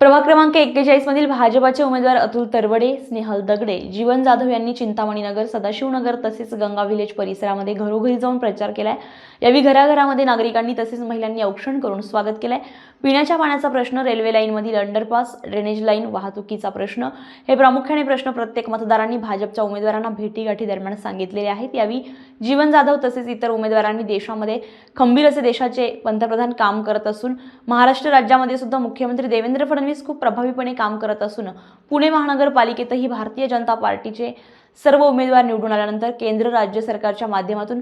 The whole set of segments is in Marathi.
प्रभाग क्रमांक 41 मधील भाजपाचे उमेदवार अतुल तरवडे, स्नेहल दगडे, जीवन जाधव यांनी चिंतामणीनगर, सदाशिवनगर तसेच गंगा विलेज परिसरामध्ये घरोघरी जाऊन प्रचार केलाय। यावेळी घराघरामध्ये नागरिकांनी तसेच महिलांनी औक्षण करून स्वागत केलंय। पिण्याच्या पाण्याचा प्रश्न, रेल्वे लाईनमधील अंडरपास, ड्रेनेज लाईन, वाहतुकीचा प्रश्न हे प्रामुख्याने प्रश्न प्रत्येक मतदारांनी भाजपच्या उमेदवारांना भेटीगाठी दरम्यान सांगितलेले आहेत। यावेळी जीवन जाधव तसेच इतर उमेदवारांनी देशामध्ये खंबीर असे देशाचे पंतप्रधान काम करत असून महाराष्ट्र राज्यामध्ये सुद्धा मुख्यमंत्री देवेंद्र फडणवीस खूप प्रभावीपणे काम करत असून पुणे महानगरपालिकेतही भारतीय जनता पार्टीचे सर्व उमेदवार निवडून आल्यानंतर केंद्र राज्य सरकारच्या माध्यमातून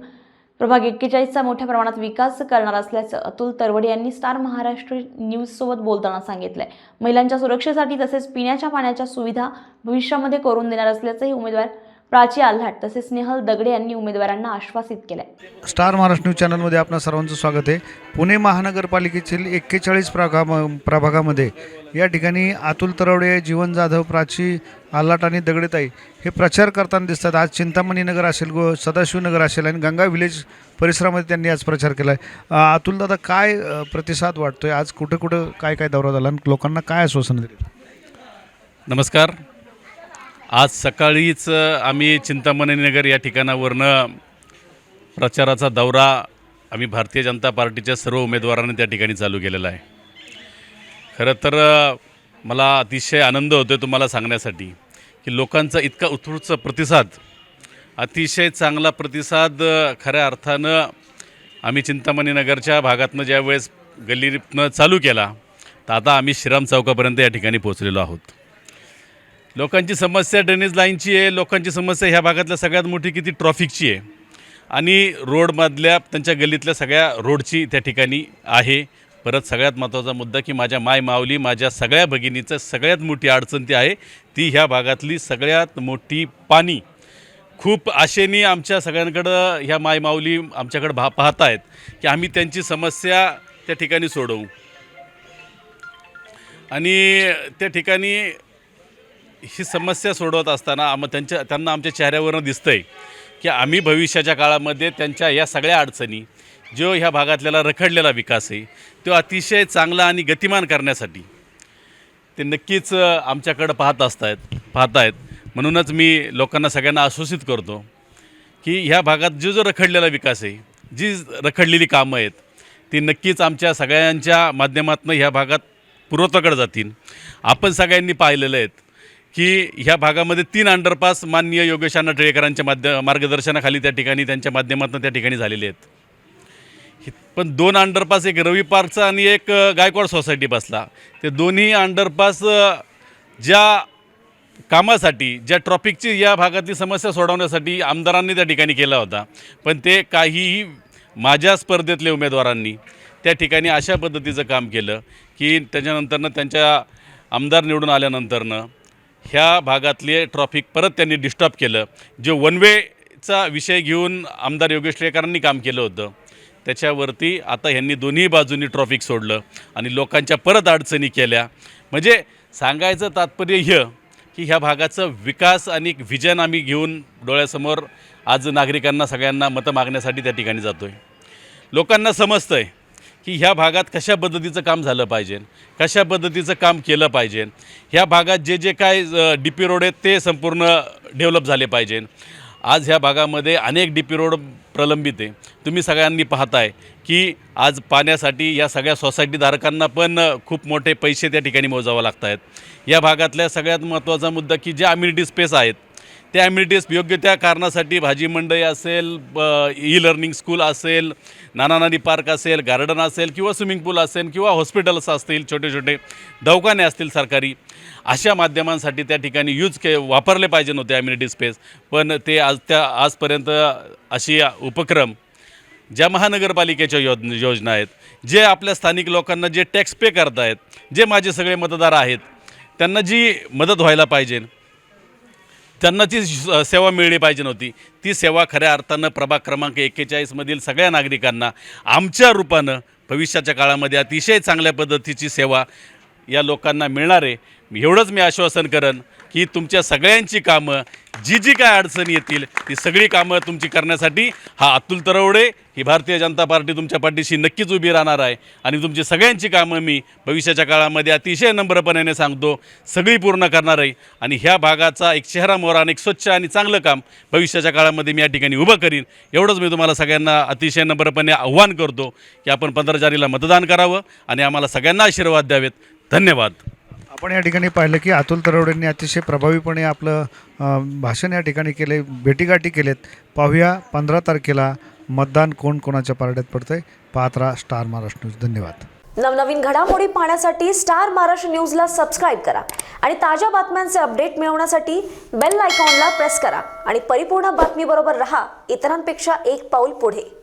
प्रभाग 41चा मोठ्या प्रमाणात विकास करणार असल्याचं अतुल तरवडे यांनी स्टार महाराष्ट्र न्यूज सोबत बोलताना सांगितलंय। महिलांच्या सुरक्षेसाठी तसेच पिण्याच्या पाण्याच्या सुविधा भविष्यामध्ये करून देणार असल्याचंही उमेदवार प्राची आल्हाट तसेच स्नेहल दगडे यांनी उमेदवारांना आश्वासित केलंय। स्टार महाराष्ट्र न्यूज चॅनलमध्ये आपणा सर्वांचं स्वागत आहे। पुणे महानगरपालिकेतील 41 प्रभागामध्ये या ठिकाणी अतुल तरवडे, जीवन जाधव, प्राची आल्हाट आणि दगडेताई हे प्रचार करताना दिसतात। आज चिंतामणीनगर असेल, सदाशिवनगर असेल आणि गंगा विलेज परिसरामध्ये त्यांनी आज प्रचार केला आहे। अतुल दादा, काय प्रतिसाद वाटतोय? आज कुठे कुठे काय काय दौरा झाला आणि लोकांना काय आश्वासन दिले? नमस्कार। आज सकाळीच आम्ही चिंतामणीनगर या ठिकाणावरनं प्रचाराचा दौरा आम्ही भारतीय जनता पार्टीच्या सर्व उमेदवारांनी त्या ठिकाणी चालू केलेला आहे। खरं तर मला अतिशय आनंद होतो आहे तुम्हाला सांगण्यासाठी की लोकांचा इतका उत्स्फूर्त प्रतिसाद, अतिशय चांगला प्रतिसाद खऱ्या अर्थानं आम्ही चिंतामणीनगरच्या भागातनं ज्यावेळेस गल्लीतनं चालू केला तर आता आम्ही श्रीराम चौकापर्यंत या ठिकाणी पोहोचलेलो आहोत। लोकांची समस्या ड्रेनेज लाईनची आहे, लोकांची समस्या ह्या भागातल्या सगळ्यात मोठी किती ट्रॉफिकची आहे आणि रोडमधल्या त्यांच्या गल्लीतल्या सगळ्या रोडची त्या ठिकाणी आहे। परत सगळ्यात महत्त्वाचा मुद्दा की माझ्या मायमाऊली, माझ्या सगळ्या भगिनीचं सगळ्यात मोठी अडचण ती आहे ती ह्या भागातली सगळ्यात मोठी पाणी। खूप आशेने आमच्या सगळ्यांकडं ह्या मायमाऊली आमच्याकडं पाहत आहेत की आम्ही त्यांची समस्या त्या ठिकाणी सोडवू आणि त्या ठिकाणी ही समस्या सोडवत असताना त्यांना आमच्या चेहऱ्यावरनं दिसतं आहे की आम्ही भविष्याच्या काळामध्ये त्यांच्या या सगळ्या अडचणी, जो ह्या भागातल्याला रखडलेला विकास आहे तो अतिशय चांगला आणि गतिमान करण्यासाठी ते नक्कीच आमच्याकडं पाहत आहेत। म्हणूनच मी लोकांना सगळ्यांना आश्वासित करतो की ह्या भागात जो रखडलेला विकास आहे, जी रखडलेली कामं आहेत ती नक्कीच आमच्या सगळ्यांच्या माध्यमातून ह्या भागात पूर्वत्वाकडे जातील। आपण सगळ्यांनी पाहिलेलं आहे की ह्या भागामध्ये 3 अंडरपास माननीय योगेश अण्णा टिळेकरांच्या मार्गदर्शनाखाली त्या ठिकाणी त्यांच्या माध्यमातून त्या ठिकाणी झालेले आहेत। पण 2 अंडरपास, एक रवी पार्कचा आणि एक गायकवाड सोसायटी बसला, ते दोन्ही अंडरपास ज्या कामासाठी, ज्या ट्रॉफिकची या भागातली समस्या सोडवण्यासाठी आमदारांनी त्या ठिकाणी केला होता, पण ते काहीही माझ्या स्पर्धेतले उमेदवारांनी त्या ठिकाणी अशा पद्धतीचं काम केलं की त्याच्यानंतरनं त्यांच्या आमदार निवडून आल्यानंतरनं ह्या भागातले ट्रॉफिक परत त्यांनी डिस्टर्ब केलं। जो वन वेचा विषय घेऊन आमदार योगेश टिळेकरांनी काम केलं होतं त्याच्यावरती आता ह्यांनी दोन्ही बाजूंनी ट्रॉफिक सोडलं आणि लोकांच्या परत अडचणी केल्या। म्हणजे सांगायचं तात्पर्य हे की ह्या भागाचं विकास आणि एक व्हिजन आम्ही घेऊन डोळ्यासमोर आज नागरिकांना सगळ्यांना मतं मागण्यासाठी त्या ठिकाणी जातो आहे। लोकांना समजतं आहे की ह्या भागात कशा पद्धतीचं काम झालं पाहिजे, कशा पद्धतीचं काम केलं पाहिजे, ह्या भागात जे काय DP रोड आहेत ते संपूर्ण डेव्हलप झाले पाहिजे। आज ह्या भागामध्ये अनेक DP रोड प्रलंबित आहे। तुम्ही सगळ्यांनी पाहताय की आज पाण्यासाठी या सगळ्या सोसायटीधारकांना पण खूप मोठे पैसे त्या ठिकाणी मोजावं लागत आहेत। या भागातल्या सगळ्यात महत्त्वाचा मुद्दा की जे अम्युनिटी स्पेस आहेत त्या अम्युनिटीज योग्य त्या कारणासाठी भाजी मंडई असेल, ई-लर्निंग स्कूल असेल, नाना पार्क असेल, गार्डन असेल किंवा स्विमिंग पूल असेल किंवा हॉस्पिटल्स असतील, छोटे छोटे दवाखाने असतील सरकारी, अशा माध्यमांसाठी त्या ठिकाणी वापरले पाहिजे नव्हते अम्युनिटी स्पेस। पण ते आजपर्यंत अशी उपक्रम ज्या महानगरपालिकेच्या योजना आहेत, जे आपल्या स्थानिक लोकांना जे टॅक्स पे करत आहेत, जे माझे सगळे मतदार आहेत त्यांना जी मदत व्हायला पाहिजे, त्यांना ती सेवा मिळली पाहिजे नव्हती, ती सेवा खऱ्या अर्थानं प्रभाग क्रमांक 41 मधील सगळ्या नागरिकांना आमच्या रूपानं भविष्याच्या काळामध्ये अतिशय चांगल्या पद्धतीची सेवा या लोकांना मिळणार आहे। एवढंच मी आश्वासन करेन की तुमच्या सगळ्यांची कामं जी जी काय अडचणी येतील ती सगळी कामं तुमची करण्यासाठी हा अतुल तरवडे ही भारतीय जनता पार्टी तुमच्या पाठीशी नक्कीच उभी राहणार आहे आणि तुमची सगळ्यांची कामं मी भविष्याच्या काळामध्ये अतिशय नम्रपणाने सांगतो सगळी पूर्ण करणार आहे आणि ह्या भागाचा एक चेहरा मोहरा आणि एक स्वच्छ आणि चांगलं काम भविष्याच्या काळामध्ये मी या ठिकाणी उभं करीन. एवढंच मी तुम्हाला सगळ्यांना अतिशय नम्रपणे आव्हान करतो की आपण 15 जानेवारीला मतदान करावं आणि आम्हाला सगळ्यांना आशीर्वाद द्यावेत. धन्यवाद. आपण या ठिकाणी पाहिलं की अतुल तरवडेंनी अतिशय प्रभावीपणे आपलं भाषण या ठिकाणी केले, भेटीगाठी केलेत. पाहूया 15 तारखेला मतदान कोण कोणाच्या पारड्यात पडतंय. पाहत राहा स्टार महाराष्ट्र न्यूज. धन्यवाद. नवनवीन घडामोडी पाहण्यासाठी स्टार महाराष्ट्र न्यूजला सबस्क्राईब करा आणि ताज्या बातम्यांचे अपडेट मिळवण्यासाठी बेल आयकॉनला प्रेस करा आणि परिपूर्ण बातमीबरोबर रहा, इतरांपेक्षा एक पाऊल पुढे.